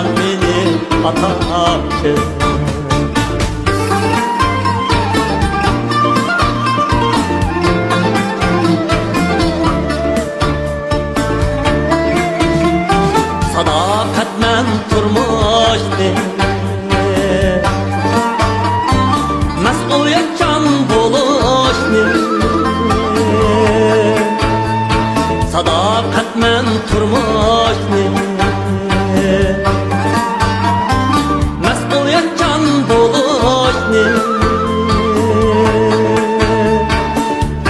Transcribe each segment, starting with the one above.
Aman benim atakım. Sadaqatmen turmushni mas'uliyatchan bo'lishni sadaqatmen turmushni mas'uliyatchan bo'lishni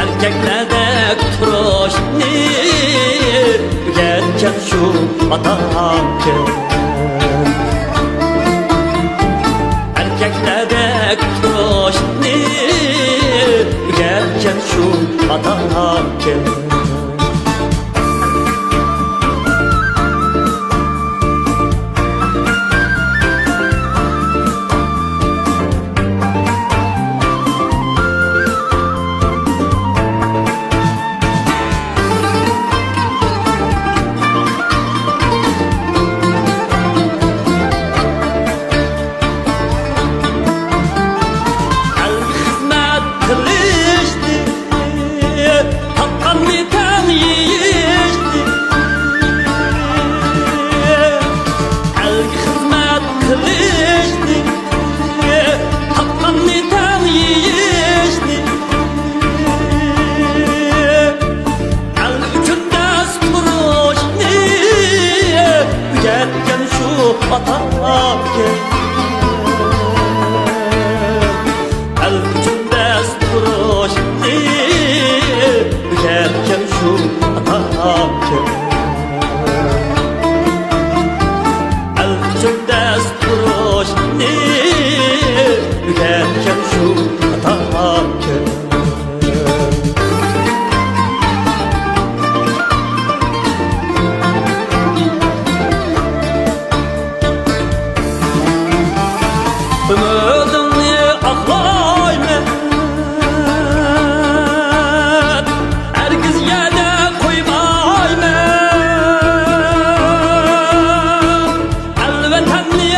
erkaklardek turishni o'rgatgan shu atakım. Erkeklardek turishni o'rgatgan shu atakım. El içinde turuşni o'rgatgan shu atakım. El içinde turuşni o'rgatgan shu atakım. Ümidimni aqlayman, hergiz yana qo'ymayman. Alvatanni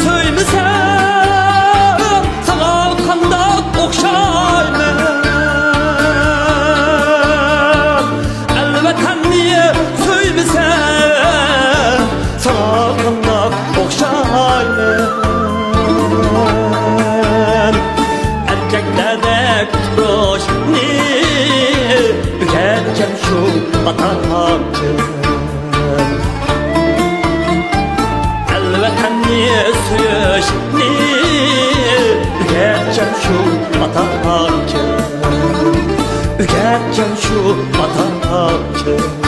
so'ymasam, sana qandoq o'xshayman. Alvatanni so'ymasam, sana qandoq o'xshayman. Erkeklardek turishni o'rgatgan shu atakım. Alvatanni suyishni o'rgatgan shu atakım. O'rgatgan shu atakım.